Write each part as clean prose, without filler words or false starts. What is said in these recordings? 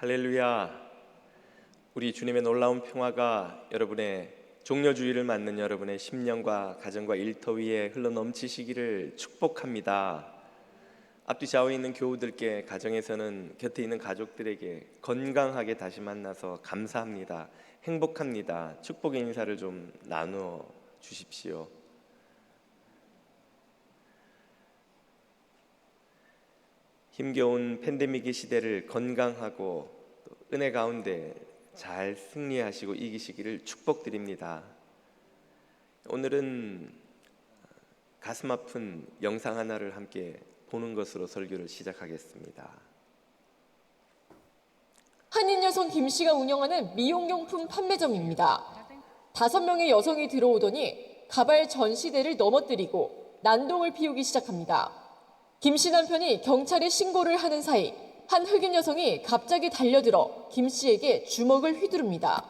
할렐루야. 우리 주님의 놀라운 평화가 여러분의 종려주의를 맞는 여러분의 심령과 가정과 일터 위에 흘러넘치시기를 축복합니다. 앞뒤 좌우에 있는 교우들께, 가정에서는 곁에 있는 가족들에게 건강하게 다시 만나서 감사합니다, 행복합니다, 축복의 인사를 좀 나누어 주십시오. 힘겨운 팬데믹의 시대를 건강하고 또 은혜 가운데 잘 승리하시고 이기시기를 축복드립니다. 오늘은 가슴 아픈 영상 하나를 함께 보는 것으로 설교를 시작하겠습니다. 한인 여성 김 씨가 운영하는 미용용품 판매점입니다. 5명의 여성이 들어오더니 가발 전시대를 넘어뜨리고 난동을 피우기 시작합니다. 김 씨 남편이 경찰에 신고를 하는 사이 한 흑인 여성이 갑자기 달려들어 김 씨에게 주먹을 휘두릅니다.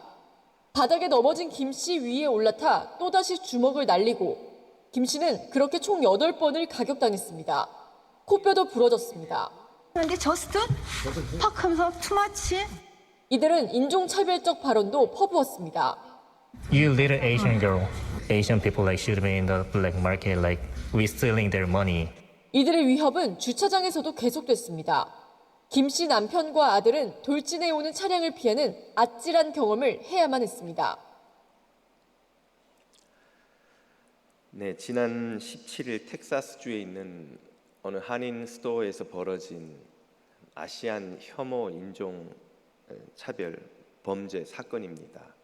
바닥에 넘어진 김 씨 위에 올라타 또다시 주먹을 날리고 김 씨는 그렇게 총 8번을 가격당했습니다. 코뼈도 부러졌습니다. 근데 just 팍 하면서 투마치. 이들은 인종차별적 발언도 퍼부었습니다. You little Asian girl. Asian people like shoot me in the black market like we stealing their money. 이들의 위협은 주차장에서도 계속됐습니다. 김 씨 남편과 아들은 돌진해 오는 차량을 피하는 아찔한 경험을 해야만 했습니다. 네, 지난 17일 텍사스주에 있는 어느 한인 스토어에서 벌어진 아시안 혐오 인종 차별 범죄 사건입니다.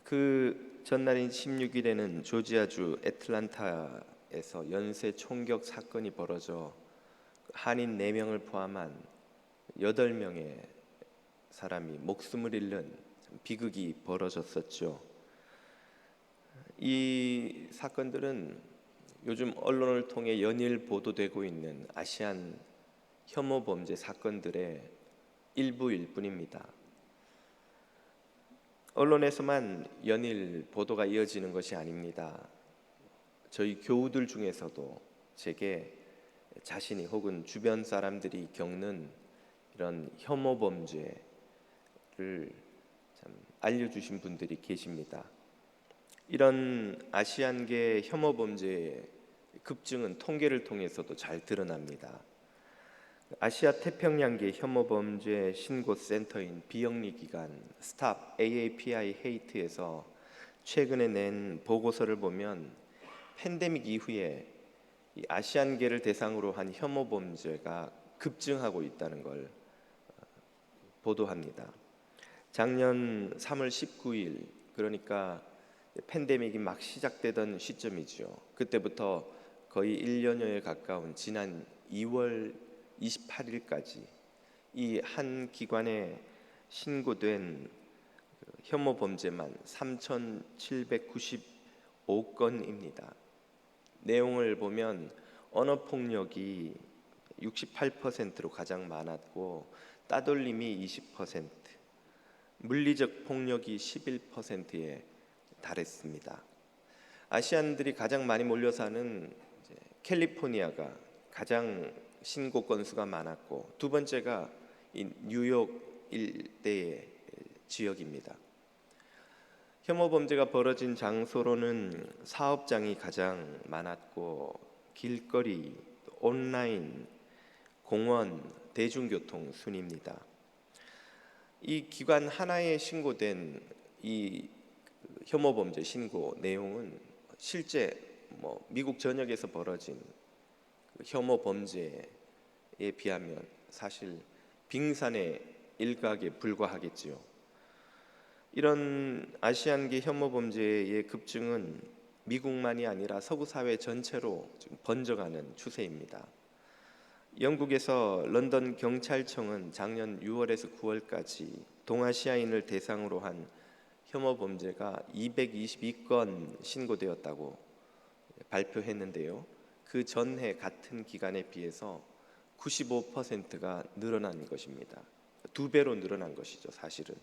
그 전날인 16일에는 조지아주 애틀란타에서 연쇄 총격 사건이 벌어져 한인 4명을 포함한 8명의 사람이 목숨을 잃는 비극이 벌어졌었죠. 이 사건들은 요즘 언론을 통해 연일 보도되고 있는 아시안 혐오 범죄 사건들의 일부일 뿐입니다. 언론에서만 연일 보도가 이어지는 것이 아닙니다. 저희 교우들 중에서도 제게 자신이 혹은 주변 사람들이 겪는 이런 혐오 범죄를 참 알려주신 분들이 계십니다. 이런 아시안계 혐오 범죄의 급증은 통계를 통해서도 잘 드러납니다. 아시아 태평양계 혐오 범죄 신고 센터인 비영리 기관 Stop AAPI Hate에서 최근에 낸 보고서를 보면 팬데믹 이후에 이 아시안계를 대상으로 한 혐오 범죄가 급증하고 있다는 걸 보도합니다. 작년 3월 19일, 그러니까 팬데믹이 막 시작되던 시점이죠. 그때부터 거의 1년여에 가까운 지난 2월 28일까지 이 한 기관에 신고된 혐오 범죄만 3,795건입니다. 내용을 보면 언어 폭력이 68%로 가장 많았고 따돌림이 20%, 물리적 폭력이 11%에 달했습니다. 아시안들이 가장 많이 몰려 사는 캘리포니아가 가장 신고 건수가 많았고, 두 번째가 이 뉴욕 일대의 지역입니다. 혐오 범죄가 벌어진 장소로는 사업장이 가장 많았고, 길거리, 온라인, 공원, 대중교통 순입니다. 이 기관 하나에 신고된 이 혐오 범죄 신고 내용은 실제 미국 전역에서 벌어진 혐오 범죄에 비하면 사실 빙산의 일각에 불과하겠지요. 이런 아시안계 혐오 범죄의 급증은 미국만이 아니라 서구 사회 전체로 지금 번져가는 추세입니다. 영국에서 런던 경찰청은 작년 6월에서 9월까지 동아시아인을 대상으로 한 혐오 범죄가 222건 신고되었다고 발표했는데요. 그 전해 같은 기간에 비해서 95%가 늘어난 것입니다. 2배로 늘어난 것이죠, 사실은.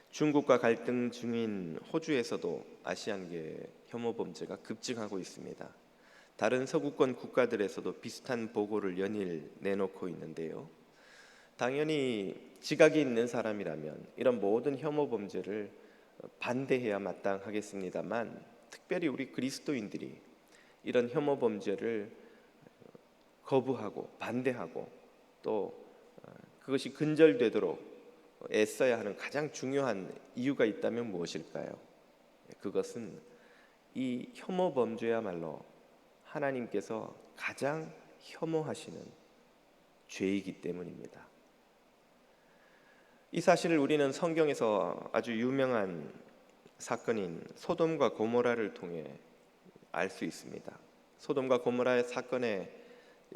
중국과 갈등 중인 호주에서도 아시안계 혐오 범죄가 급증하고 있습니다. 다른 서구권 국가들에서도 비슷한 보고를 연일 내놓고 있는데요. 당연히 지각이 있는 사람이라면 이런 모든 혐오 범죄를 반대해야 마땅하겠습니다만, 특별히 우리 그리스도인들이 이런 혐오 범죄를 거부하고 반대하고 또 그것이 근절되도록 애써야 하는 가장 중요한 이유가 있다면 무엇일까요? 그것은 이 혐오 범죄야말로 하나님께서 가장 혐오하시는 죄이기 때문입니다. 이 사실을 우리는 성경에서 아주 유명한 사건인 소돔과 고모라를 통해 알 수 있습니다. 소돔과 고모라의 사건의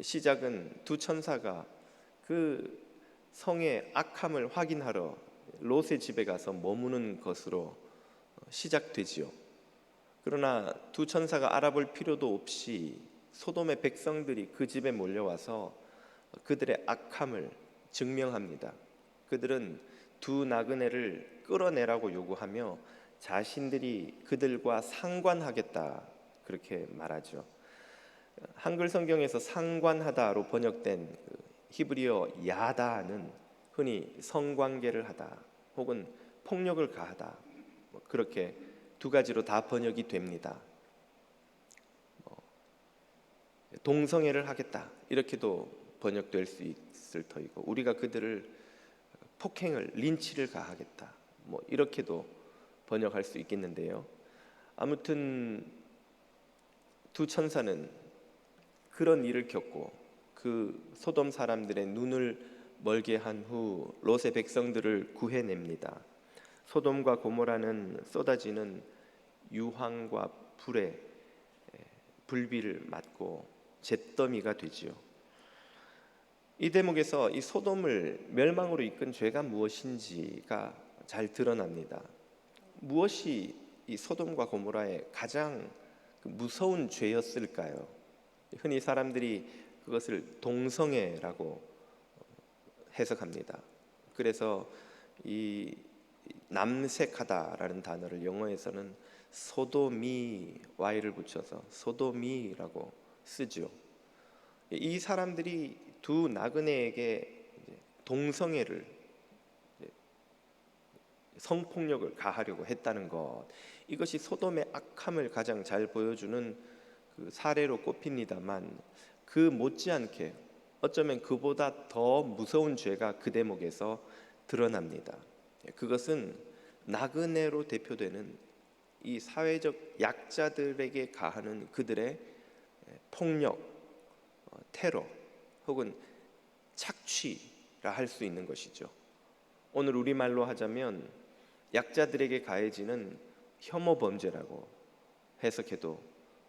시작은 두 천사가 그 성의 악함을 확인하러 롯의 집에 가서 머무는 것으로 시작되지요. 그러나 두 천사가 알아볼 필요도 없이 소돔의 백성들이 그 집에 몰려와서 그들의 악함을 증명합니다. 그들은 두 나그네를 끌어내라고 요구하며 자신들이 그들과 상관하겠다 그렇게 말하죠. 한글 성경에서 상관하다로 번역된 히브리어 야다는 흔히 성관계를 하다 혹은 폭력을 가하다, 그렇게 두 가지로 다 번역이 됩니다. 동성애를 하겠다 이렇게도 번역될 수 있을 터이고, 우리가 그들을 폭행을 린치를 가하겠다 이렇게도 번역할 수 있겠는데요. 아무튼 두 천사는 그런 일을 겪고 그 소돔 사람들의 눈을 멀게 한 후 롯의 백성들을 구해냅니다. 소돔과 고모라는 쏟아지는 유황과 불에 불비를 맞고 잿더미가 되지요. 이 대목에서 이 소돔을 멸망으로 이끈 죄가 무엇인지가 잘 드러납니다. 무엇이 이 소돔과 고모라의 가장 무서운 죄였을까요? 흔히 사람들이 그것을 동성애라고 해석합니다. 그래서 이 남색하다라는 단어를 영어에서는 소도미 Y를 붙여서 소도미라고 쓰죠. 이 사람들이 두 나그네에게 동성애를, 성폭력을 가하려고 했다는 것, 이것이 소돔의 악함을 가장 잘 보여주는 그 사례로 꼽힙니다만, 그 못지않게 어쩌면 그보다 더 무서운 죄가 그 대목에서 드러납니다. 그것은 나그네로 대표되는 이 사회적 약자들에게 가하는 그들의 폭력, 테러 혹은 착취라 할 수 있는 것이죠. 오늘 우리말로 하자면 약자들에게 가해지는 혐오 범죄라고 해석해도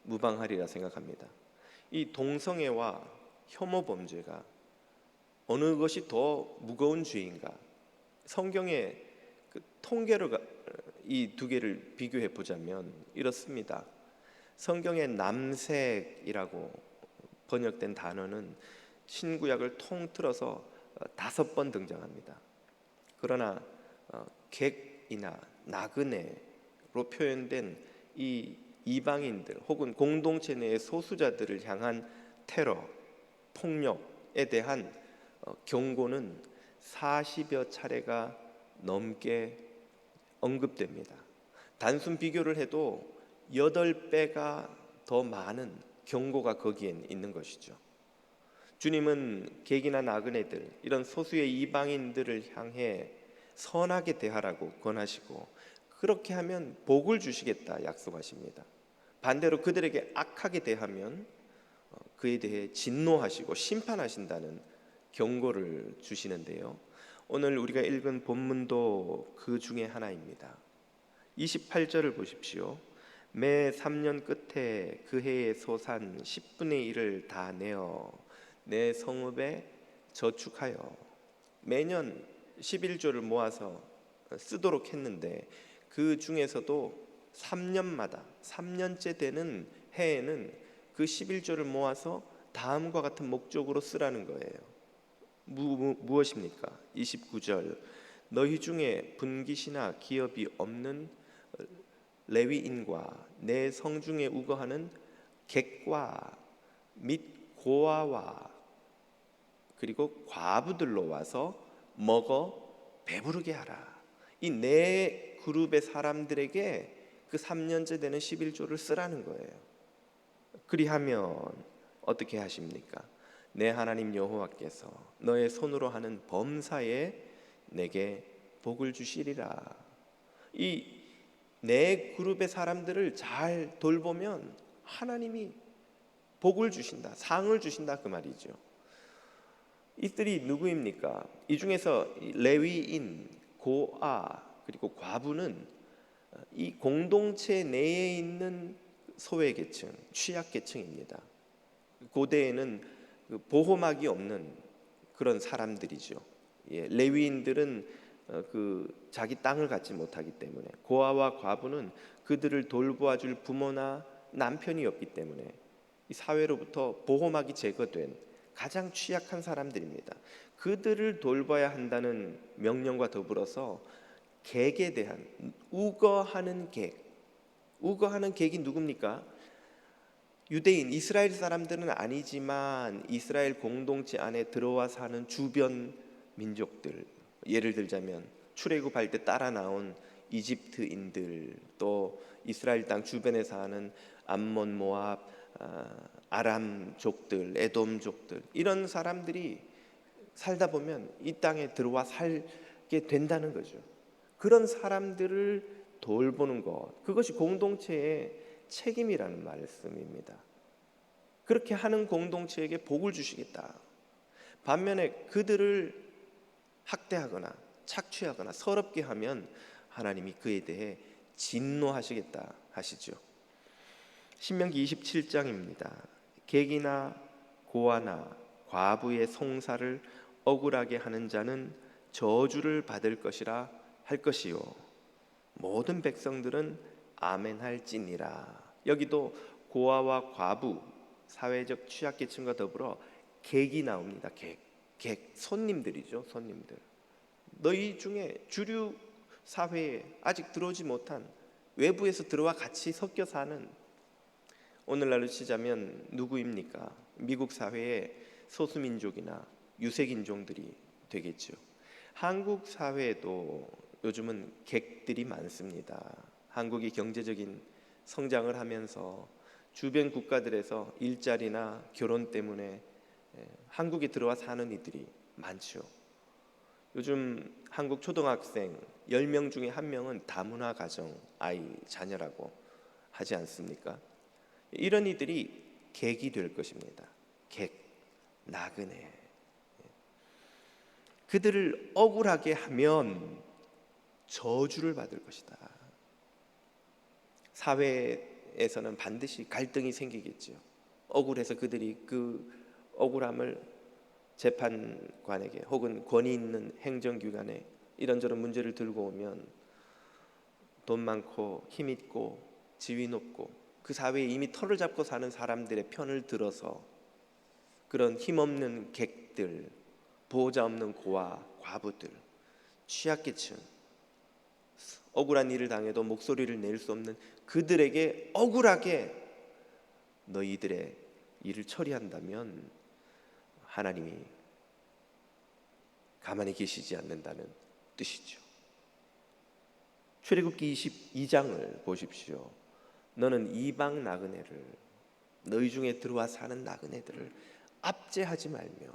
무방하리라 생각합니다. 이 동성애와 혐오 범죄가 어느 것이 더 무거운 죄인가? 성경의 그 통계로 이 두 개를 비교해 보자면 이렇습니다. 성경의 남색이라고 번역된 단어는 신구약을 통틀어서 5번 등장합니다. 그러나 객이나 나그네로 표현된 이 이방인들 혹은 공동체 내의 소수자들을 향한 테러, 폭력에 대한 경고는 40여 차례가 넘게 언급됩니다. 단순 비교를 해도 8배가 더 많은 경고가 거기엔 있는 것이죠. 주님은 객이나 나그네들, 이런 소수의 이방인들을 향해 선하게 대하라고 권하시고, 그렇게 하면 복을 주시겠다 약속하십니다. 반대로 그들에게 악하게 대하면 그에 대해 진노하시고 심판하신다는 경고를 주시는데요. 오늘 우리가 읽은 본문도 그 중에 하나입니다. 28절을 보십시오. 매 3년 끝에 그 해의 소산 10분의 1을 다 내어 내 성읍에 저축하여, 매년 11조를 모아서 쓰도록 했는데 그 중에서도 3년마다 3년째 되는 해에는 그 11조를 모아서 다음과 같은 목적으로 쓰라는 거예요. 무엇입니까? 29절, 너희 중에 분깃이나 기업이 없는 레위인과 내 성중에 우거하는 객과 및 고아와 그리고 과부들로 와서 먹어 배부르게 하라. 이 네 그룹의 사람들에게 그 3년째 되는 11조를 쓰라는 거예요. 그리하면 어떻게 하십니까? 내 하나님 여호와께서 너의 손으로 하는 범사에 내게 복을 주시리라. 이 네 그룹의 사람들을 잘 돌보면 하나님이 복을 주신다, 상을 주신다 그 말이죠. 이들이 누구입니까? 이 중에서 레위인, 고아, 그리고 과부는 이 공동체 내에 있는 소외계층, 취약계층입니다. 고대에는 보호막이 없는 그런 사람들이죠. 레위인들은 자기 땅을 갖지 못하기 때문에, 고아와 과부는 그들을 돌보아줄 부모나 남편이 없기 때문에 이 사회로부터 보호막이 제거된 가장 취약한 사람들입니다. 그들을 돌봐야 한다는 명령과 더불어서 객에 대한 우거하는 객이 누굽니까? 유대인, 이스라엘 사람들은 아니지만 이스라엘 공동체 안에 들어와 사는 주변 민족들, 예를 들자면 출애굽할 때 따라 나온 이집트인들, 또 이스라엘 땅 주변에 사는 암몬, 모압, 아람족들, 에돔족들, 이런 사람들이 살다 보면 이 땅에 들어와 살게 된다는 거죠. 그런 사람들을 돌보는 것, 그것이 공동체의 책임이라는 말씀입니다. 그렇게 하는 공동체에게 복을 주시겠다. 반면에 그들을 학대하거나 착취하거나 서럽게 하면 하나님이 그에 대해 진노하시겠다 하시죠. 신명기 27장입니다. 객이나 고아나 과부의 송사를 억울하게 하는 자는 저주를 받을 것이라 할 것이요 모든 백성들은 아멘할지니라. 여기도 고아와 과부, 사회적 취약계층과 더불어 객이 나옵니다. 객, 손님들이죠. 손님들. 너희 중에 주류 사회에 아직 들어오지 못한, 외부에서 들어와 같이 섞여 사는, 오늘날로 치자면 누구입니까? 미국 사회의 소수민족이나 유색인종들이 되겠죠. 한국 사회에도 요즘은 객들이 많습니다. 한국이 경제적인 성장을 하면서 주변 국가들에서 일자리나 결혼 때문에 한국에 들어와 사는 이들이 많죠. 요즘 한국 초등학생 10명 중에 1명은 다문화 가정 아이 자녀라고 하지 않습니까? 이런 이들이 객이 될 것입니다. 객, 나그네. 그들을 억울하게 하면 저주를 받을 것이다. 사회에서는 반드시 갈등이 생기겠죠. 억울해서 그들이 그 억울함을 재판관에게 혹은 권위 있는 행정기관에 이런저런 문제를 들고 오면 돈 많고 힘 있고 지위 높고 그 사회에 이미 털을 잡고 사는 사람들의 편을 들어서 그런 힘없는 객들, 보호자 없는 고아, 과부들, 취약계층, 억울한 일을 당해도 목소리를 낼 수 없는 그들에게 억울하게 너희들의 일을 처리한다면 하나님이 가만히 계시지 않는다는 뜻이죠. 출애굽기 22장을 보십시오. 너는 이방 나그네를, 너희 중에 들어와 사는 나그네들을 압제하지 말며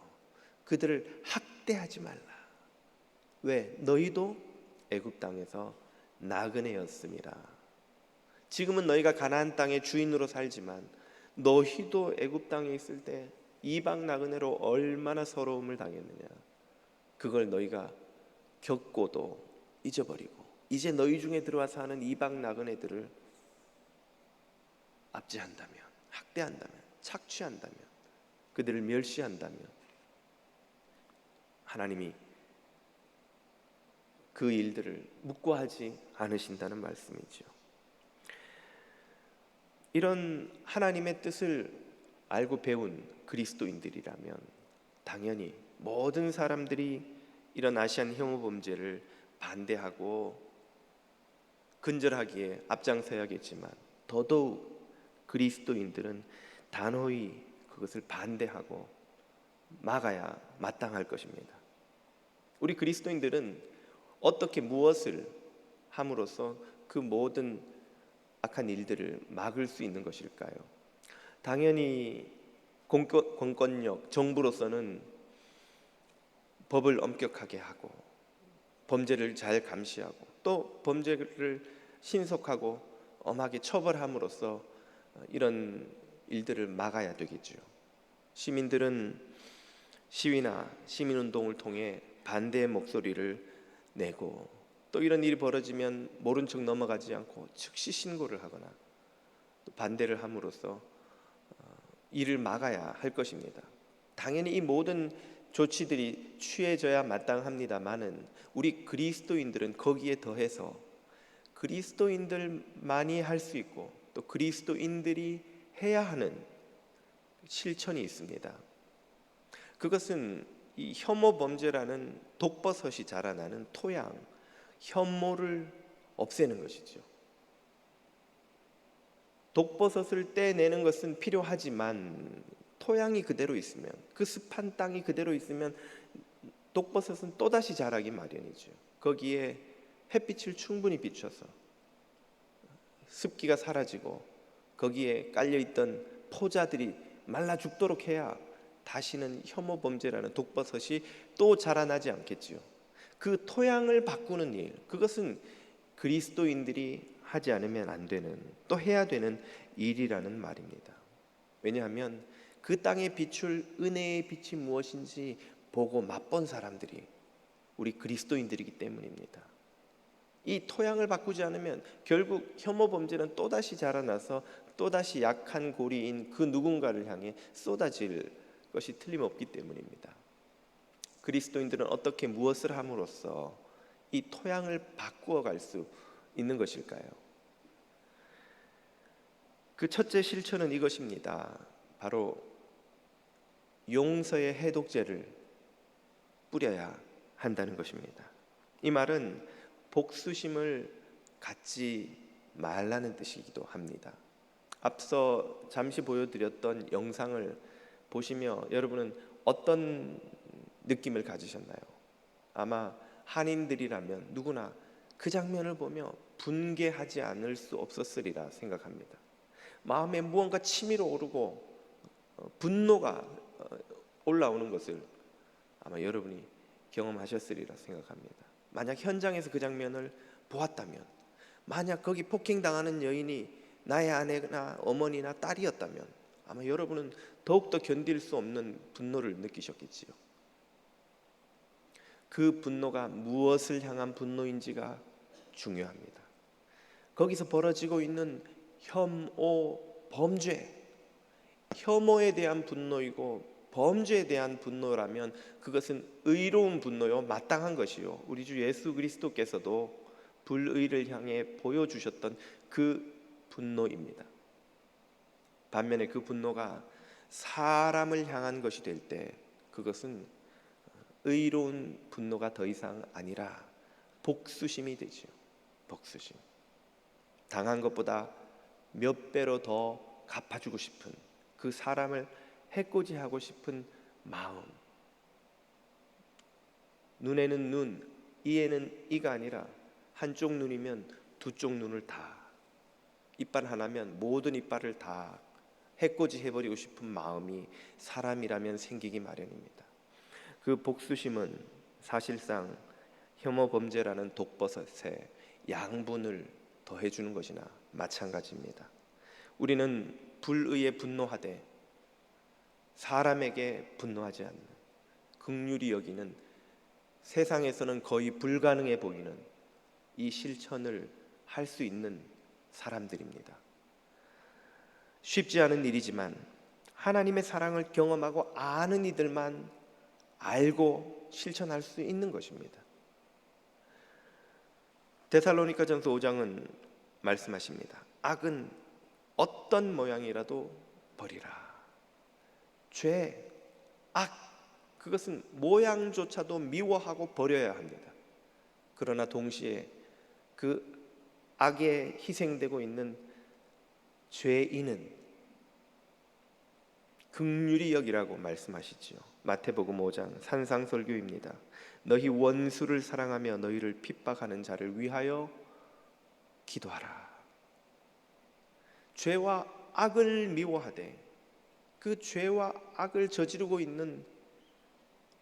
그들을 학대하지 말라. 왜? 너희도 애굽 땅에서 나그네였음이라. 지금은 너희가 가나안 땅의 주인으로 살지만 너희도 애굽 땅에 있을 때 이방 나그네로 얼마나 서러움을 당했느냐. 그걸 너희가 겪고도 잊어버리고 이제 너희 중에 들어와 사는 이방 나그네들을 압제한다면, 학대한다면, 착취한다면, 그들을 멸시한다면 하나님이 그 일들을 묵과하지 않으신다는 말씀이죠. 이런 하나님의 뜻을 알고 배운 그리스도인들이라면 당연히 모든 사람들이 이런 아시안 혐오 범죄를 반대하고 근절하기에 앞장서야겠지만 더더욱 그리스도인들은 단호히 그것을 반대하고 막아야 마땅할 것입니다. 우리 그리스도인들은 어떻게 무엇을 함으로써 그 모든 악한 일들을 막을 수 있는 것일까요? 당연히 공권력, 정부로서는 법을 엄격하게 하고 범죄를 잘 감시하고 또 범죄를 신속하고 엄하게 처벌함으로써 이런 일들을 막아야 되겠죠. 시민들은 시위나 시민운동을 통해 반대의 목소리를 내고 또 이런 일이 벌어지면 모른 척 넘어가지 않고 즉시 신고를 하거나 또 반대를 함으로써 이를 막아야 할 것입니다. 당연히 이 모든 조치들이 취해져야 마땅합니다마는 우리 그리스도인들은 거기에 더해서 그리스도인들만이 할 수 있고 또 그리스도인들이 해야 하는 실천이 있습니다. 그것은 이 혐오 범죄라는 독버섯이 자라나는 토양, 혐오를 없애는 것이죠. 독버섯을 떼내는 것은 필요하지만 토양이 그대로 있으면, 그 습한 땅이 그대로 있으면 독버섯은 또다시 자라기 마련이죠. 거기에 햇빛을 충분히 비춰서 습기가 사라지고 거기에 깔려있던 포자들이 말라 죽도록 해야 다시는 혐오 범죄라는 독버섯이 또 자라나지 않겠지요. 그 토양을 바꾸는 일, 그것은 그리스도인들이 하지 않으면 안 되는, 또 해야 되는 일이라는 말입니다. 왜냐하면 그 땅에 비출 은혜의 빛이 무엇인지 보고 맛본 사람들이 우리 그리스도인들이기 때문입니다. 이 토양을 바꾸지 않으면 결국 혐오 범죄는 또다시 자라나서 또다시 약한 고리인 그 누군가를 향해 쏟아질 것이 틀림없기 때문입니다. 그리스도인들은 어떻게 무엇을 함으로써 이 토양을 바꾸어 갈 수 있는 것일까요? 그 첫째 실천은 이것입니다. 바로 용서의 해독제를 뿌려야 한다는 것입니다. 이 말은 복수심을 갖지 말라는 뜻이기도 합니다. 앞서 잠시 보여드렸던 영상을 보시며 여러분은 어떤 느낌을 가지셨나요? 아마 한인들이라면 누구나 그 장면을 보며 분개하지 않을 수 없었으리라 생각합니다. 마음에 무언가 치밀어 오르고 분노가 올라오는 것을 아마 여러분이 경험하셨으리라 생각합니다. 만약 현장에서 그 장면을 보았다면, 만약 거기 폭행당하는 여인이 나의 아내나 어머니나 딸이었다면 아마 여러분은 더욱더 견딜 수 없는 분노를 느끼셨겠지요. 그 분노가 무엇을 향한 분노인지가 중요합니다. 거기서 벌어지고 있는 혐오, 범죄, 혐오에 대한 분노이고 범죄에 대한 분노라면 그것은 의로운 분노요, 마땅한 것이요, 우리 주 예수 그리스도께서도 불의를 향해 보여주셨던 그 분노입니다. 반면에 그 분노가 사람을 향한 것이 될 때 그것은 의로운 분노가 더 이상 아니라 복수심이 되죠. 복수심. 당한 것보다 몇 배로 더 갚아주고 싶은, 그 사람을 해코지하고 싶은 마음. 눈에는 눈, 이에는 이가 아니라 한쪽 눈이면 두 쪽 눈을 다, 이빨 하나면 모든 이빨을 다 해코지 해버리고 싶은 마음이 사람이라면 생기기 마련입니다. 그 복수심은 사실상 혐오 범죄라는 독버섯에 양분을 더해주는 것이나 마찬가지입니다. 우리는 불의에 분노하되 사람에게 분노하지 않는, 긍휼히 여기는, 세상에서는 거의 불가능해 보이는 이 실천을 할 수 있는 사람들입니다. 쉽지 않은 일이지만 하나님의 사랑을 경험하고 아는 이들만 알고 실천할 수 있는 것입니다. 데살로니가전서 5장은 말씀하십니다. 악은 어떤 모양이라도 버리라. 죄, 악, 그것은 모양조차도 미워하고 버려야 합니다. 그러나 동시에 그 악에 희생되고 있는 죄인은 긍휼히 여기라고 말씀하시지요. 마태복음 5장 산상설교입니다. 너희 원수를 사랑하며 너희를 핍박하는 자를 위하여 기도하라. 죄와 악을 미워하되 그 죄와 악을 저지르고 있는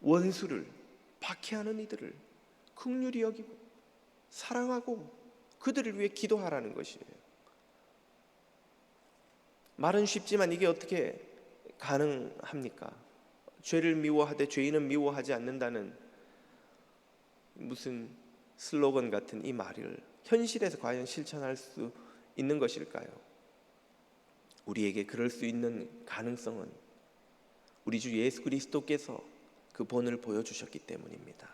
원수를, 박해하는 이들을 긍휼히 여기고 사랑하고 그들을 위해 기도하라는 것이에요. 말은 쉽지만 이게 어떻게 가능합니까? 죄를 미워하되 죄인은 미워하지 않는다는 무슨 슬로건 같은 이 말을 현실에서 과연 실천할 수 있는 것일까요? 우리에게 그럴 수 있는 가능성은 우리 주 예수 그리스도께서 그 본을 보여주셨기 때문입니다.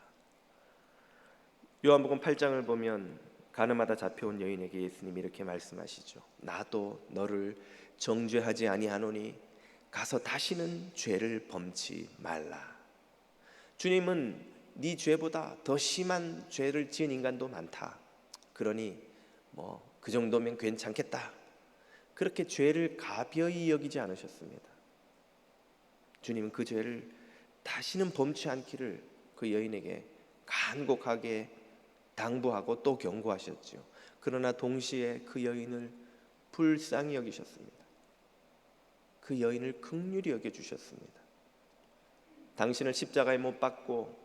요한복음 8장을 보면 가늠하다 잡혀온 여인에게 예수님이 이렇게 말씀하시죠. 나도 너를 정죄하지 아니하노니 가서 다시는 죄를 범치 말라. 주님은 네 죄보다 더 심한 죄를 지은 인간도 많다. 그러니 그 정도면 괜찮겠다. 그렇게 죄를 가벼이 여기지 않으셨습니다. 주님은 그 죄를 다시는 범치 않기를 그 여인에게 간곡하게 당부하고 또 경고하셨죠. 그러나 동시에 그 여인을 불쌍히 여기셨습니다. 그 여인을 긍휼히 여겨주셨습니다. 당신을 십자가에 못 박고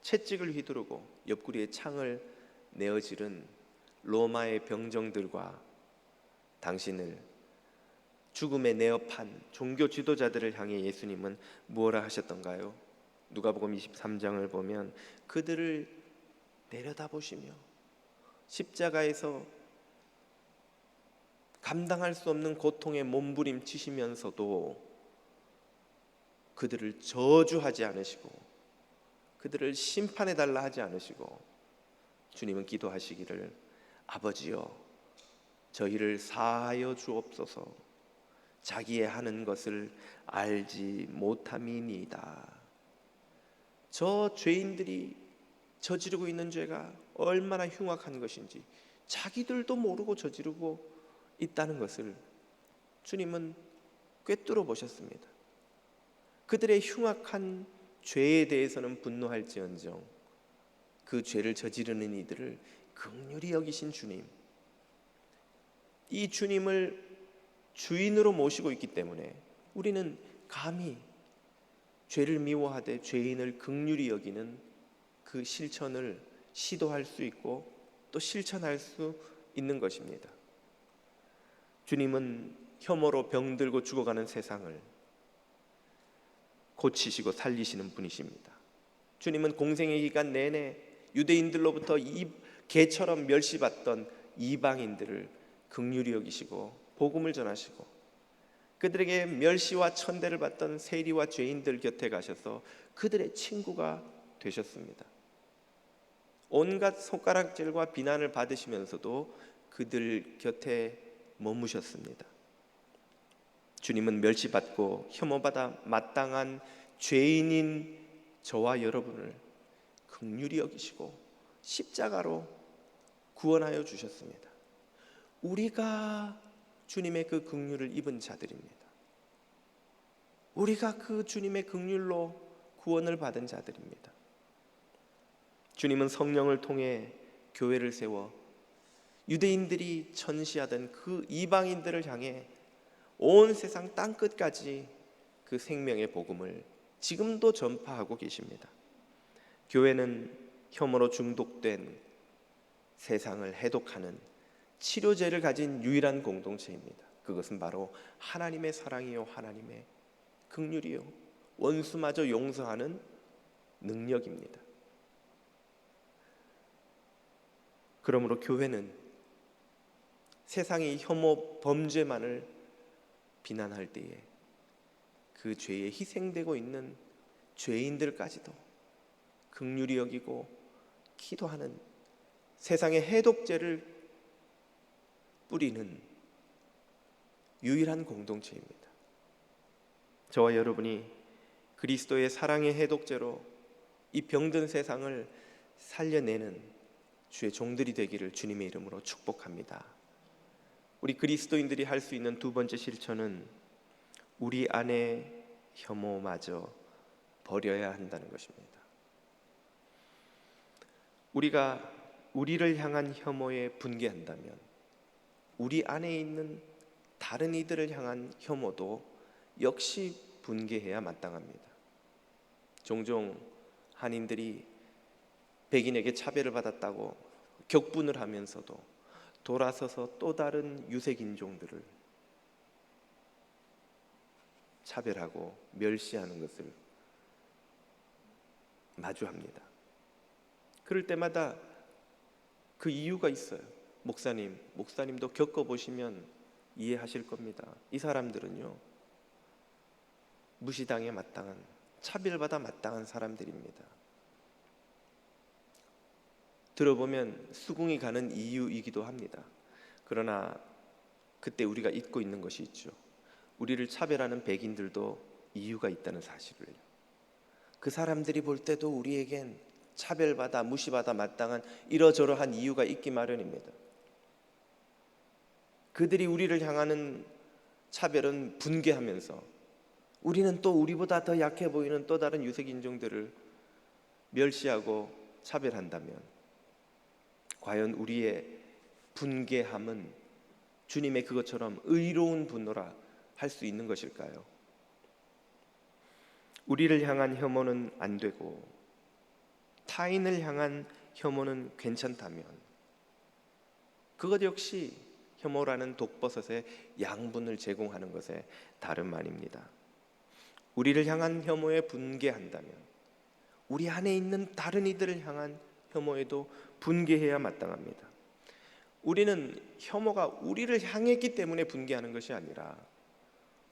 채찍을 휘두르고 옆구리에 창을 내어지른 로마의 병정들과 당신을 죽음에 내어판 종교 지도자들을 향해 예수님은 무엇라 하셨던가요? 누가복음 23장을 보면 그들을 내려다보시며 십자가에서 감당할 수 없는 고통에 몸부림치시면서도 그들을 저주하지 않으시고 그들을 심판해달라 하지 않으시고 주님은 기도하시기를 아버지여 저희를 사하여 주옵소서 자기의 하는 것을 알지 못함이니이다. 저 죄인들이 저지르고 있는 죄가 얼마나 흉악한 것인지 자기들도 모르고 저지르고 있다는 것을 주님은 꿰뚫어 보셨습니다. 그들의 흉악한 죄에 대해서는 분노할지언정 그 죄를 저지르는 이들을 긍휼히 여기신 주님, 이 주님을 주인으로 모시고 있기 때문에 우리는 감히 죄를 미워하되 죄인을 긍휼히 여기는 그 실천을 시도할 수 있고 또 실천할 수 있는 것입니다. 주님은 혐오로 병들고 죽어가는 세상을 고치시고 살리시는 분이십니다. 주님은 공생의 기간 내내 유대인들로부터 개처럼 멸시받던 이방인들을 긍휼히 여기시고 복음을 전하시고 그들에게 멸시와 천대를 받던 세리와 죄인들 곁에 가셔서 그들의 친구가 되셨습니다. 온갖 손가락질과 비난을 받으시면서도 그들 곁에 머무셨습니다. 주님은 멸시받고 혐오받아 마땅한 죄인인 저와 여러분을 긍휼히 여기시고 십자가로 구원하여 주셨습니다. 우리가 주님의 그 긍휼을 입은 자들입니다. 우리가 그 주님의 긍휼로 구원을 받은 자들입니다. 주님은 성령을 통해 교회를 세워 유대인들이 전시하던 그 이방인들을 향해 온 세상 땅끝까지 그 생명의 복음을 지금도 전파하고 계십니다. 교회는 혐오로 중독된 세상을 해독하는 치료제를 가진 유일한 공동체입니다. 그것은 바로 하나님의 사랑이요 하나님의 긍휼이요 원수마저 용서하는 능력입니다. 그러므로 교회는 세상이 혐오 범죄만을 비난할 때에 그 죄에 희생되고 있는 죄인들까지도 긍휼히 여기고 기도하는 세상의 해독제를 뿌리는 유일한 공동체입니다. 저와 여러분이 그리스도의 사랑의 해독제로 이 병든 세상을 살려내는 주의 종들이 되기를 주님의 이름으로 축복합니다. 우리 그리스도인들이 할 수 있는 두 번째 실천은 우리 안에 혐오마저 버려야 한다는 것입니다. 우리가 우리를 향한 혐오에 분개한다면 우리 안에 있는 다른 이들을 향한 혐오도 역시 분개해야 마땅합니다. 종종 한인들이 백인에게 차별을 받았다고 격분을 하면서도 돌아서서 또 다른 유색인종들을 차별하고 멸시하는 것을 마주합니다. 그럴 때마다 그 이유가 있어요. 목사님도 겪어보시면 이해하실 겁니다. 이 사람들은요, 무시당에 마땅한, 차별받아 마땅한 사람들입니다. 들어보면 수긍이 가는 이유이기도 합니다. 그러나 그때 우리가 잊고 있는 것이 있죠. 우리를 차별하는 백인들도 이유가 있다는 사실을요. 그 사람들이 볼 때도 우리에겐 차별받아 무시받아 마땅한 이러저러한 이유가 있기 마련입니다. 그들이 우리를 향하는 차별은 분개하면서 우리는 또 우리보다 더 약해 보이는 또 다른 유색인종들을 멸시하고 차별한다면 과연 우리의 분개함은 주님의 그것처럼 의로운 분노라 할 수 있는 것일까요? 우리를 향한 혐오는 안 되고 타인을 향한 혐오는 괜찮다면 그것 역시 혐오라는 독버섯의 양분을 제공하는 것에 다름 아닙니다. 우리를 향한 혐오에 분개한다면 우리 안에 있는 다른 이들을 향한 혐오에도 분개해야 마땅합니다. 우리는 혐오가 우리를 향했기 때문에 분개하는 것이 아니라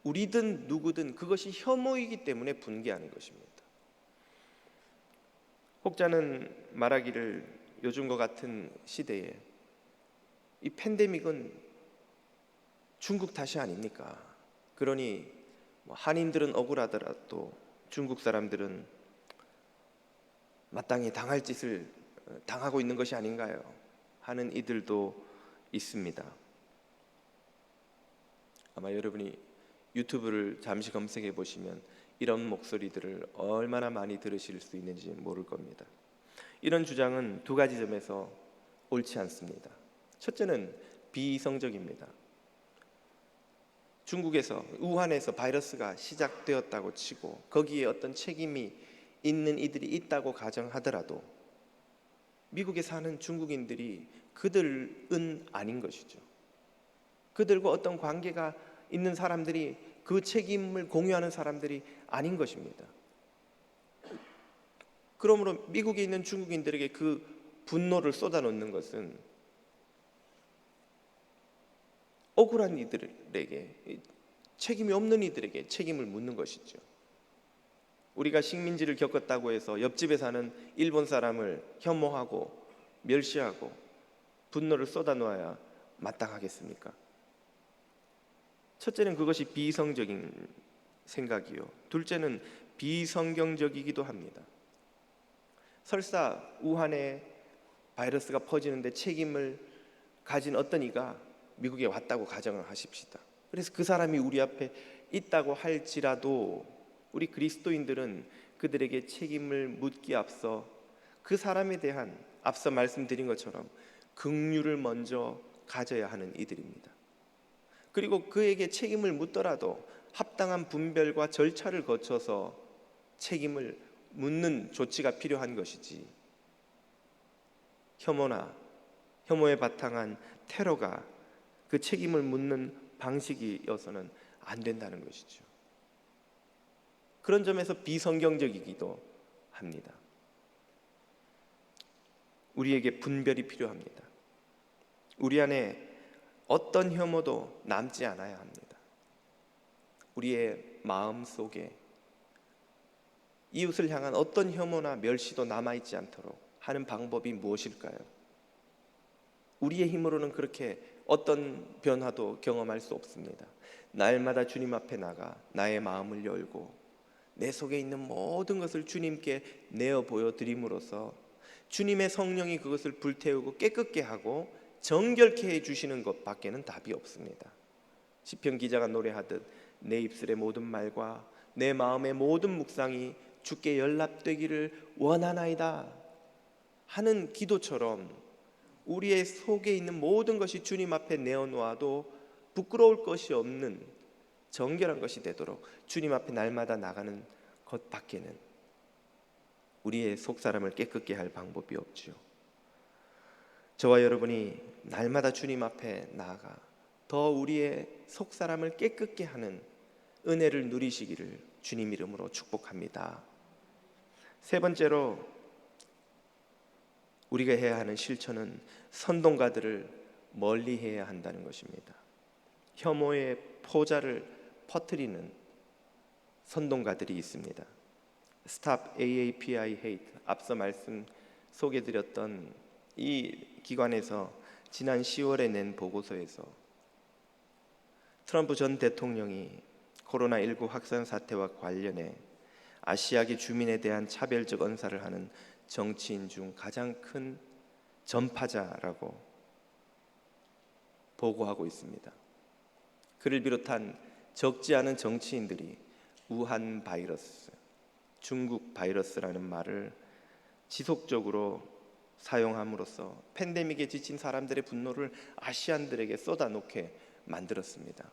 우리든 누구든 그것이 혐오이기 때문에 분개하는 것입니다. 혹자는 말하기를 요즘과 같은 시대에 이 팬데믹은 중국 탓이 아닙니까? 그러니 한인들은 억울하더라도 중국 사람들은 마땅히 당할 짓을 당하고 있는 것이 아닌가요? 하는 이들도 있습니다. 아마 여러분이 유튜브를 잠시 검색해 보시면 이런 목소리들을 얼마나 많이 들으실 수 있는지 모를 겁니다. 이런 주장은 두 가지 점에서 옳지 않습니다. 첫째는 비이성적입니다. 중국에서 우한에서 바이러스가 시작되었다고 치고 거기에 어떤 책임이 있는 이들이 있다고 가정하더라도 미국에 사는 중국인들이 그들은 아닌 것이죠. 그들과 어떤 관계가 있는 사람들이 그 책임을 공유하는 사람들이 아닌 것입니다. 그러므로 미국에 있는 중국인들에게 그 분노를 쏟아놓는 것은 억울한 이들에게, 책임이 없는 이들에게 책임을 묻는 것이죠. 우리가 식민지를 겪었다고 해서 옆집에 사는 일본 사람을 혐오하고 멸시하고 분노를 쏟아놓아야 마땅하겠습니까? 첫째는 그것이 비이성적인 생각이요. 둘째는 비성경적이기도 합니다. 설사 우한에 바이러스가 퍼지는데 책임을 가진 어떤 이가 미국에 왔다고 가정을 하십시다. 그래서 그 사람이 우리 앞에 있다고 할지라도 우리 그리스도인들은 그들에게 책임을 묻기에 앞서 그 사람에 대한 앞서 말씀드린 것처럼 긍휼을 먼저 가져야 하는 이들입니다. 그리고 그에게 책임을 묻더라도 합당한 분별과 절차를 거쳐서 책임을 묻는 조치가 필요한 것이지 혐오에 바탕한 테러가 그 책임을 묻는 방식이어서는 안 된다는 것이죠. 그런 점에서 비성경적이기도 합니다. 우리에게 분별이 필요합니다. 우리 안에 어떤 혐오도 남지 않아야 합니다. 우리의 마음 속에 이웃을 향한 어떤 혐오나 멸시도 남아있지 않도록 하는 방법이 무엇일까요? 우리의 힘으로는 그렇게 어떤 변화도 경험할 수 없습니다. 날마다 주님 앞에 나가 나의 마음을 열고 내 속에 있는 모든 것을 주님께 내어 보여드림으로써 주님의 성령이 그것을 불태우고 깨끗게 하고 정결케 해주시는 것밖에는 답이 없습니다. 시편 기자가 노래하듯 내 입술의 모든 말과 내 마음의 모든 묵상이 주께 연락되기를 원하나이다 하는 기도처럼 우리의 속에 있는 모든 것이 주님 앞에 내어놓아도 부끄러울 것이 없는 정결한 것이 되도록 주님 앞에 날마다 나가는 것 밖에는 우리의 속사람을 깨끗게 할 방법이 없지요. 저와 여러분이 날마다 주님 앞에 나아가 더 우리의 속사람을 깨끗게 하는 은혜를 누리시기를 주님 이름으로 축복합니다. 세 번째로 우리가 해야 하는 실천은 선동가들을 멀리해야 한다는 것입니다. 혐오의 포자를 퍼뜨리는 선동가들이 있습니다. Stop AAPI Hate, 앞서 말씀 소개드렸던 이 기관에서 지난 10월에 낸 보고서에서 트럼프 전 대통령이 코로나19 확산 사태와 관련해 아시아계 주민에 대한 차별적 언사를 하는 정치인 중 가장 큰 전파자라고 보고하고 있습니다. 그를 비롯한 적지 않은 정치인들이 우한 바이러스, 중국 바이러스라는 말을 지속적으로 사용함으로써 팬데믹에 지친 사람들의 분노를 아시안들에게 쏟아놓게 만들었습니다.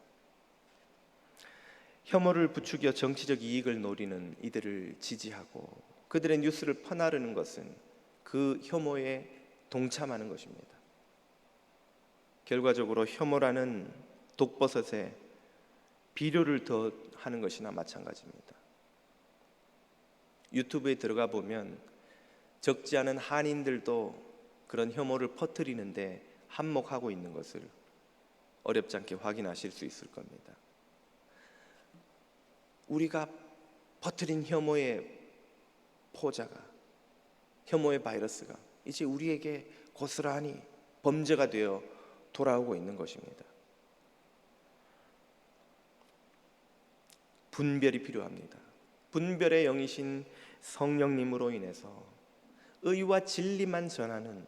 혐오를 부추겨 정치적 이익을 노리는 이들을 지지하고 그들의 뉴스를 퍼나르는 것은 그 혐오에 동참하는 것입니다. 결과적으로 혐오라는 독버섯에 비료를 더하는 것이나 마찬가지입니다. 유튜브에 들어가 보면 적지 않은 한인들도 그런 혐오를 퍼뜨리는데 한몫하고 있는 것을 어렵지 않게 확인하실 수 있을 겁니다. 우리가 퍼뜨린 혐오의 포자가, 혐오의 바이러스가 이제 우리에게 고스란히 범죄가 되어 돌아오고 있는 것입니다. 분별이 필요합니다. 분별의 영이신 성령님으로 인해서 의와 진리만 전하는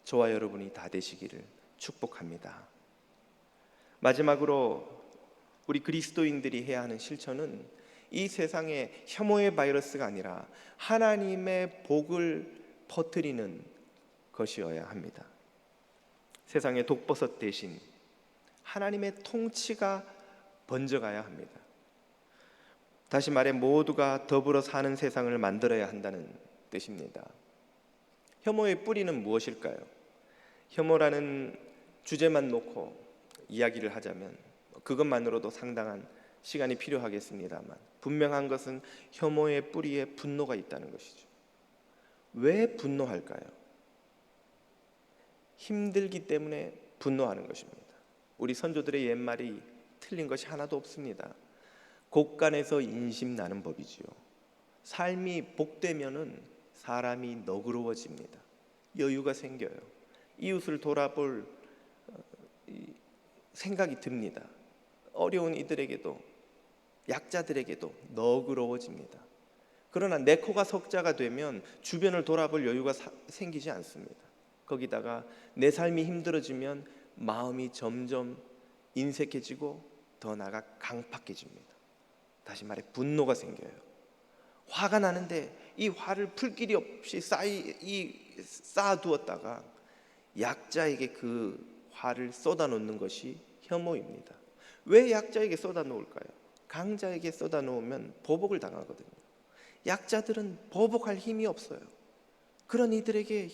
저와 여러분이 다 되시기를 축복합니다. 마지막으로 우리 그리스도인들이 해야 하는 실천은 이 세상에 혐오의 바이러스가 아니라 하나님의 복을 퍼뜨리는 것이어야 합니다. 세상의 독버섯 대신 하나님의 통치가 번져가야 합니다. 다시 말해 모두가 더불어 사는 세상을 만들어야 한다는 뜻입니다. 혐오의 뿌리는 무엇일까요? 혐오라는 주제만 놓고 이야기를 하자면 그것만으로도 상당한 시간이 필요하겠습니다만 분명한 것은 혐오의 뿌리에 분노가 있다는 것이죠. 왜 분노할까요? 힘들기 때문에 분노하는 것입니다. 우리 선조들의 옛말이 틀린 것이 하나도 없습니다. 곡간에서 인심 나는 법이지요. 삶이 복되면은 사람이 너그러워집니다. 여유가 생겨요. 이웃을 돌아볼 생각이 듭니다. 어려운 이들에게도 약자들에게도 너그러워집니다. 그러나 내 코가 석자가 되면 주변을 돌아볼 여유가 생기지 않습니다. 거기다가 내 삶이 힘들어지면 마음이 점점 인색해지고 더 나아가 강팍해집니다. 다시 말해 분노가 생겨요. 화가 나는데 이 화를 풀 길이 없이 쌓아두었다가 약자에게 그 화를 쏟아놓는 것이 혐오입니다. 왜 약자에게 쏟아놓을까요? 강자에게 쏟아놓으면 보복을 당하거든요. 약자들은 보복할 힘이 없어요. 그런 이들에게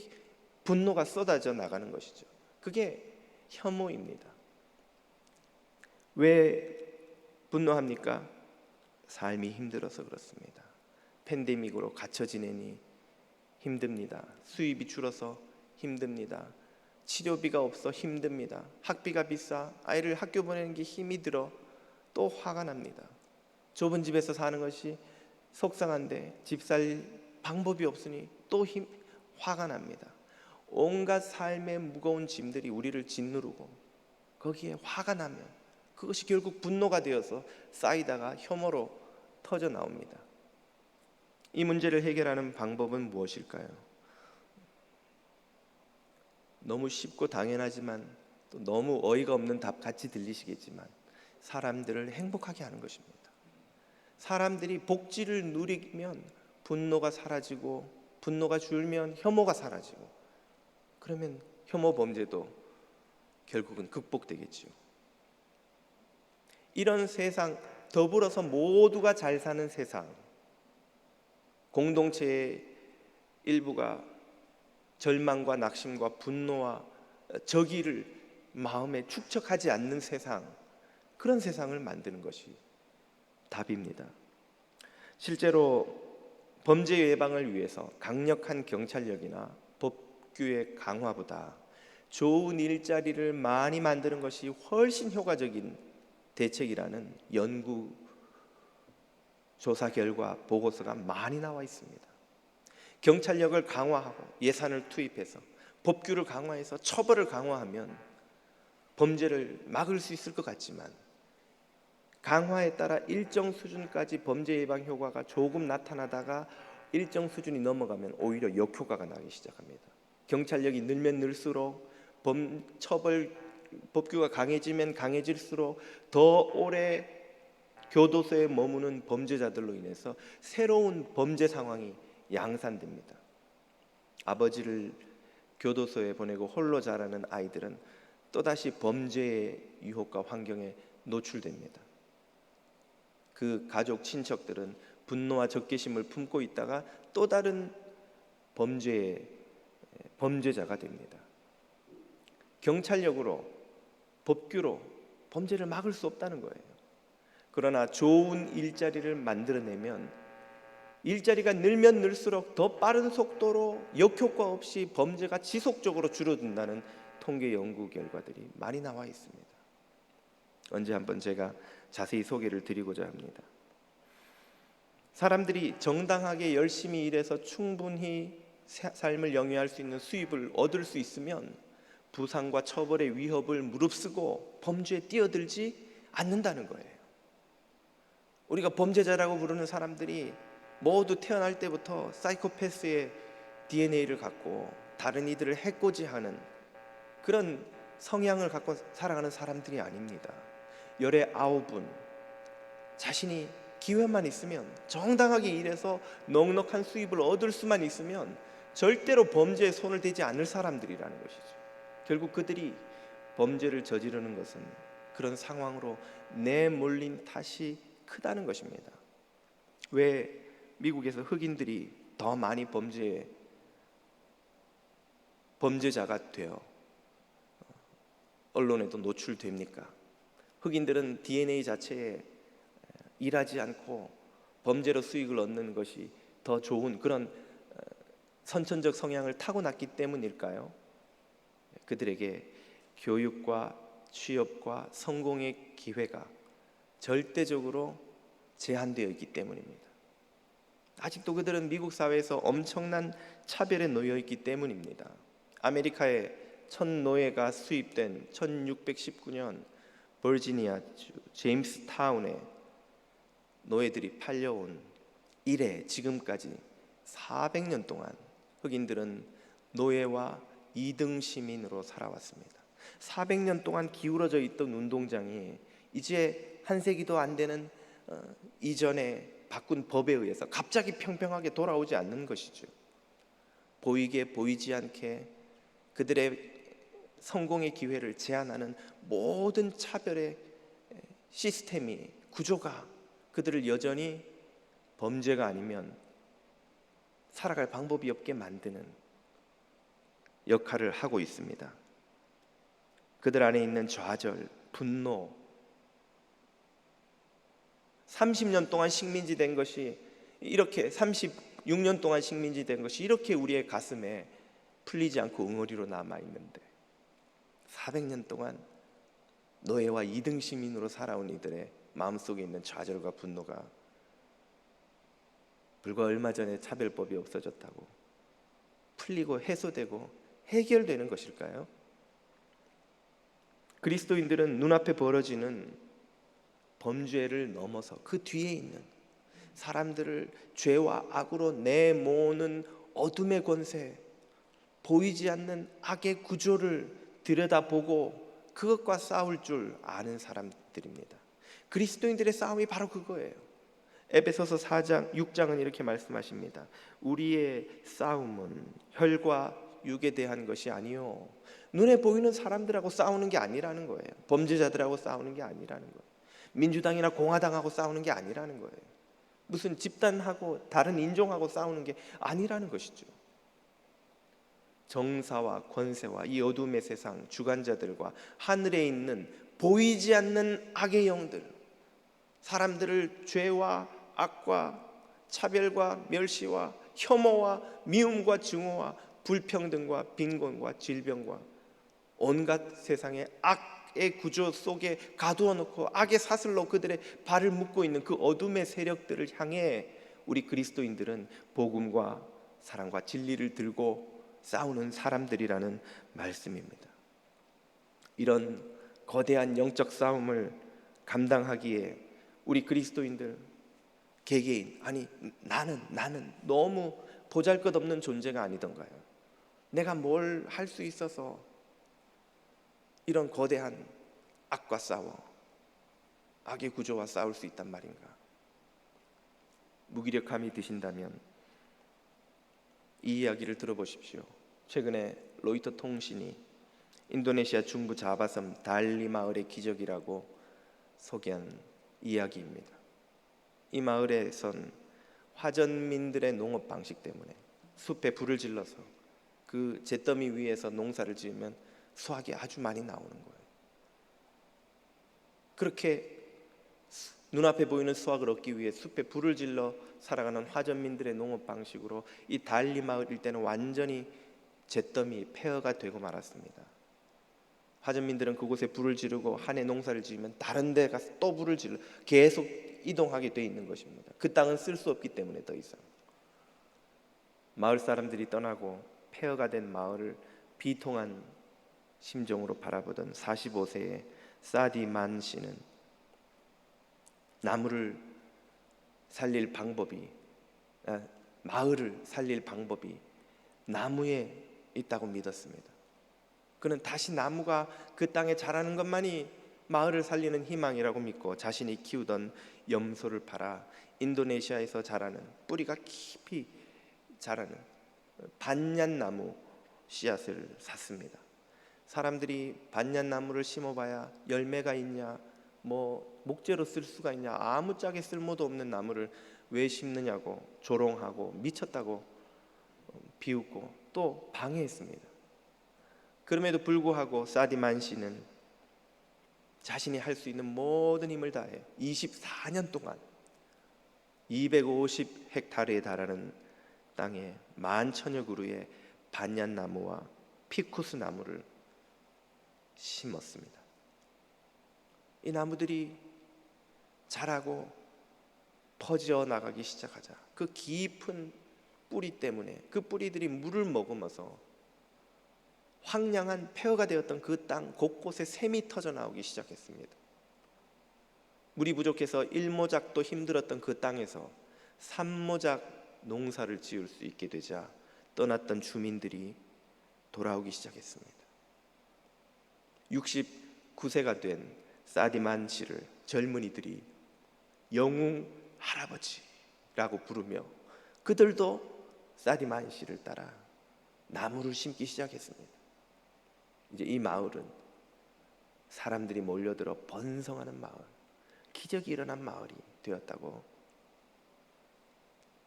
분노가 쏟아져 나가는 것이죠. 그게 혐오입니다. 왜 분노합니까? 삶이 힘들어서 그렇습니다. 팬데믹으로 갇혀 지내니 힘듭니다. 수입이 줄어서 힘듭니다. 치료비가 없어 힘듭니다. 학비가 비싸 아이를 학교 보내는 게 힘이 들어 또 화가 납니다. 좁은 집에서 사는 것이 속상한데 집 살 방법이 없으니 또 화가 납니다. 온갖 삶의 무거운 짐들이 우리를 짓누르고 거기에 화가 나면 그것이 결국 분노가 되어서 쌓이다가 혐오로 터져 나옵니다. 이 문제를 해결하는 방법은 무엇일까요? 너무 쉽고 당연하지만 또 너무 어이가 없는 답 같이 들리시겠지만 사람들을 행복하게 하는 것입니다. 사람들이 복지를 누리면 분노가 사라지고 분노가 줄면 혐오가 사라지고, 그러면 혐오 범죄도 결국은 극복되겠지요. 이런 세상, 더불어서 모두가 잘 사는 세상, 공동체의 일부가 절망과 낙심과 분노와 적의를 마음에 축적하지 않는 세상, 그런 세상을 만드는 것이 답입니다. 실제로 범죄 예방을 위해서 강력한 경찰력이나 법규의 강화보다 좋은 일자리를 많이 만드는 것이 훨씬 효과적인 대책이라는 연구 조사 결과 보고서가 많이 나와 있습니다. 경찰력을 강화하고 예산을 투입해서 법규를 강화해서 처벌을 강화하면 범죄를 막을 수 있을 것 같지만, 강화에 따라 일정 수준까지 범죄 예방 효과가 조금 나타나다가 일정 수준이 넘어가면 오히려 역효과가 나기 시작합니다. 경찰력이 늘면 늘수록 처벌 법규가 강해지면 강해질수록 더 오래 교도소에 머무는 범죄자들로 인해서 새로운 범죄 상황이 양산됩니다. 아버지를 교도소에 보내고 홀로 자라는 아이들은 또다시 범죄의 유혹과 환경에 노출됩니다. 그 가족, 친척들은 분노와 적개심을 품고 있다가 또 다른 범죄자가 됩니다. 경찰력으로, 법규로 범죄를 막을 수 없다는 거예요. 그러나 좋은 일자리를 만들어내면 일자리가 늘면 늘수록 더 빠른 속도로 역효과 없이 범죄가 지속적으로 줄어든다는 통계 연구 결과들이 많이 나와 있습니다. 언제 한번 제가 자세히 소개를 드리고자 합니다. 사람들이 정당하게 열심히 일해서 충분히 삶을 영위할 수 있는 수입을 얻을 수 있으면 부상과 처벌의 위협을 무릅쓰고 범죄에 뛰어들지 않는다는 거예요. 우리가 범죄자라고 부르는 사람들이 모두 태어날 때부터 사이코패스의 DNA를 갖고 다른 이들을 해코지하는 그런 성향을 갖고 살아가는 사람들이 아닙니다. 열의 9분, 자신이 기회만 있으면, 정당하게 일해서 넉넉한 수입을 얻을 수만 있으면 절대로 범죄에 손을 대지 않을 사람들이라는 것이죠. 결국 그들이 범죄를 저지르는 것은 그런 상황으로 내몰린 탓이 크다는 것입니다. 왜 미국에서 흑인들이 더 많이 범죄자가 되어 언론에도 노출됩니까? 흑인들은 DNA 자체에 일하지 않고 범죄로 수익을 얻는 것이 더 좋은 그런 선천적 성향을 타고났기 때문일까요? 그들에게 교육과 취업과 성공의 기회가 절대적으로 제한되어 있기 때문입니다. 아직도 그들은 미국 사회에서 엄청난 차별에 놓여 있기 때문입니다. 아메리카에 첫 노예가 수입된 1619년 버지니아주 제임스타운에 노예들이 팔려온 이래 지금까지 400년 동안 흑인들은 노예와 2등 시민으로 살아왔습니다. 400년 동안 기울어져 있던 운동장이 이제 한 세기도 안 되는 이전에 바꾼 법에 의해서 갑자기 평평하게 돌아오지 않는 것이죠. 보이게 보이지 않게 그들의 성공의 기회를 제한하는 모든 차별의 시스템이, 구조가 그들을 여전히 범죄가 아니면 살아갈 방법이 없게 만드는 역할을 하고 있습니다. 그들 안에 있는 좌절, 분노, 30년 동안 식민지 된 것이 이렇게 36년 동안 식민지 된 것이 이렇게 우리의 가슴에 풀리지 않고 응어리로 남아있는데 400년 동안 노예와 2등 시민으로 살아온 이들의 마음속에 있는 좌절과 분노가 불과 얼마 전에 차별법이 없어졌다고 풀리고 해소되고 해결되는 것일까요? 그리스도인들은 눈앞에 벌어지는 범죄를 넘어서 그 뒤에 있는 사람들을 죄와 악으로 내모으는 어둠의 권세, 보이지 않는 악의 구조를 들여다보고 그것과 싸울 줄 아는 사람들입니다. 그리스도인들의 싸움이 바로 그거예요. 에베소서 4장 6장은 이렇게 말씀하십니다. 우리의 싸움은 혈과 육에 대한 것이 아니요, 눈에 보이는 사람들하고 싸우는 게 아니라는 거예요. 범죄자들하고 싸우는 게 아니라는 거예요. 민주당이나 공화당하고 싸우는 게 아니라는 거예요. 무슨 집단하고 다른 인종하고 싸우는 게 아니라는 것이죠. 정사와 권세와 이 어둠의 세상 주관자들과 하늘에 있는 보이지 않는 악의 영들, 사람들을 죄와 악과 차별과 멸시와 혐오와 미움과 증오와 불평등과 빈곤과 질병과 온갖 세상의 악의 구조 속에 가두어 놓고 악의 사슬로 그들의 발을 묶고 있는 그 어둠의 세력들을 향해 우리 그리스도인들은 복음과 사랑과 진리를 들고 싸우는 사람들이라는 말씀입니다. 이런 거대한 영적 싸움을 감당하기에 우리 그리스도인들 개개인, 아니 나는 너무 보잘것없는 존재가 아니던가요? 내가 뭘 할 수 있어서 이런 거대한 악과 싸워 악의 구조와 싸울 수 있단 말인가? 무기력함이 드신다면 이 이야기를 들어보십시오. 최근에 로이터 통신이 인도네시아 중부 자바섬 달리 마을의 기적이라고 소개한 이야기입니다. 이 마을에선 화전민들의 농업 방식 때문에 숲에 불을 질러서 그 잿더미 위에서 농사를 지으면 수확이 아주 많이 나오는 거예요. 그렇게 눈앞에 보이는 수확을 얻기 위해 숲에 불을 질러 살아가는 화전민들의 농업 방식으로 이 달리 마을 일대는 완전히 잿더미 폐허가 되고 말았습니다. 화전민들은 그곳에 불을 지르고 한 해 농사를 지으면 다른 데 가서 또 불을 질러 계속 이동하게 돼 있는 것입니다. 그 땅은 쓸 수 없기 때문에 더 이상. 마을 사람들이 떠나고 폐허가 된 마을을 비통한 심정으로 바라보던 45세의 사디만 씨는 마을을 살릴 방법이 나무에 있다고 믿었습니다. 그는 다시 나무가 그 땅에 자라는 것만이 마을을 살리는 희망이라고 믿고 자신이 키우던 염소를 팔아 인도네시아에서 자라는 뿌리가 깊이 자라는 반얀나무 씨앗을 샀습니다. 사람들이 반얀나무를 심어봐야 열매가 있냐, 뭐 목재로 쓸 수가 있냐, 아무짝에 쓸모도 없는 나무를 왜 심느냐고 조롱하고 미쳤다고 비웃고 또 방해했습니다. 그럼에도 불구하고 사디만 씨는 자신이 할 수 있는 모든 힘을 다해 24년 동안 250헥타르에 달하는 땅에 10,000여 그루의 반얀나무와 피쿠스 나무를 심었습니다. 이 나무들이 자라고 퍼져 나가기 시작하자 그 깊은 뿌리 때문에 그 뿌리들이 물을 머금어서 황량한 폐허가 되었던 그 땅 곳곳에 샘이 터져 나오기 시작했습니다. 물이 부족해서 1모작도 힘들었던 그 땅에서 3모작 농사를 지을 수 있게 되자 떠났던 주민들이 돌아오기 시작했습니다. 69세가 된 사디만 씨를 젊은이들이 영웅 할아버지라고 부르며 그들도 사디만 씨를 따라 나무를 심기 시작했습니다. 이제 이 마을은 사람들이 몰려들어 번성하는 마을, 기적이 일어난 마을이 되었다고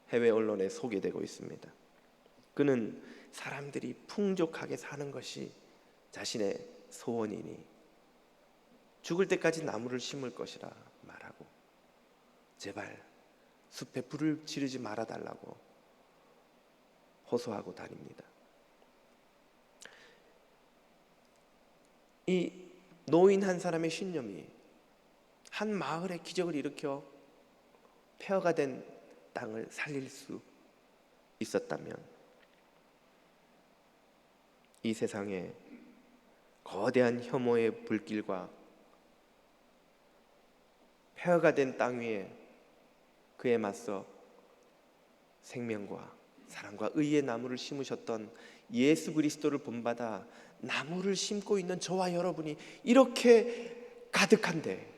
해외 언론에 소개되고 있습니다. 그는 사람들이 풍족하게 사는 것이 자신의 소원이니 죽을 때까지 나무를 심을 것이라 말하고 제발 숲에 불을 지르지 말아달라고 호소하고 다닙니다. 이 노인 한 사람의 신념이 한 마을의 기적을 일으켜 폐허가 된 땅을 살릴 수 있었다면 이 세상에 거대한 혐오의 불길과 폐허가 된 땅 위에 그에 맞서 생명과 사랑과 의의 나무를 심으셨던 예수 그리스도를 본받아 나무를 심고 있는 저와 여러분이 이렇게 가득한데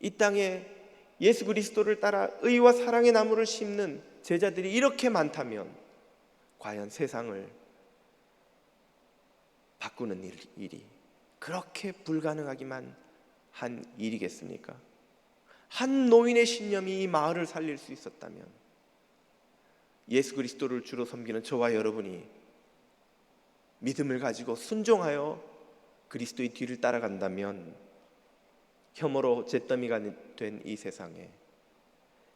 이 땅에 예수 그리스도를 따라 의와 사랑의 나무를 심는 제자들이 이렇게 많다면 과연 세상을 바꾸는 일이 그렇게 불가능하기만 한 일이겠습니까? 한 노인의 신념이 이 마을을 살릴 수 있었다면, 예수 그리스도를 주로 섬기는 저와 여러분이 믿음을 가지고 순종하여 그리스도의 뒤를 따라간다면 혐오로 잿더미가 된 이 세상에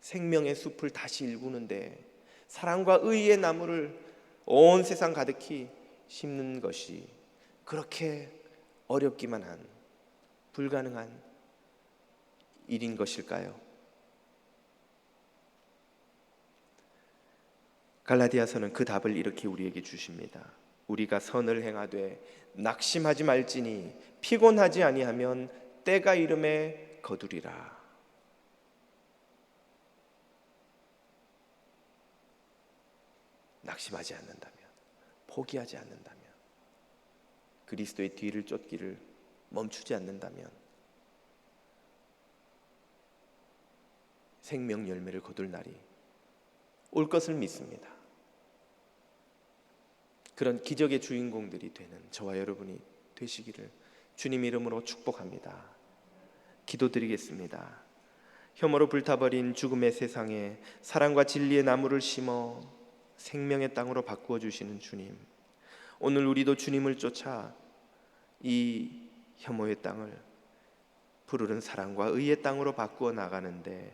생명의 숲을 다시 일구는데 사랑과 의의 나무를 온 세상 가득히 심는 것이 그렇게 어렵기만 한 불가능한 일인 것일까요? 갈라디아서는 그 답을 이렇게 우리에게 주십니다. 우리가 선을 행하되 낙심하지 말지니 피곤하지 아니하면 때가 이름에 거두리라. 낙심하지 않는다면, 포기하지 않는다면, 그리스도의 뒤를 쫓기를 멈추지 않는다면 생명 열매를 거둘 날이 올 것을 믿습니다. 그런 기적의 주인공들이 되는 저와 여러분이 되시기를 주님 이름으로 축복합니다. 기도드리겠습니다. 혐오로 불타버린 죽음의 세상에 사랑과 진리의 나무를 심어 생명의 땅으로 바꾸어 주시는 주님, 오늘 우리도 주님을 쫓아 이 혐오의 땅을 푸르른 사랑과 의의 땅으로 바꾸어 나가는데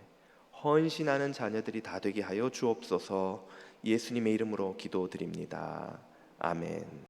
헌신하는 자녀들이 다 되게 하여 주옵소서. 예수님의 이름으로 기도드립니다. 아멘.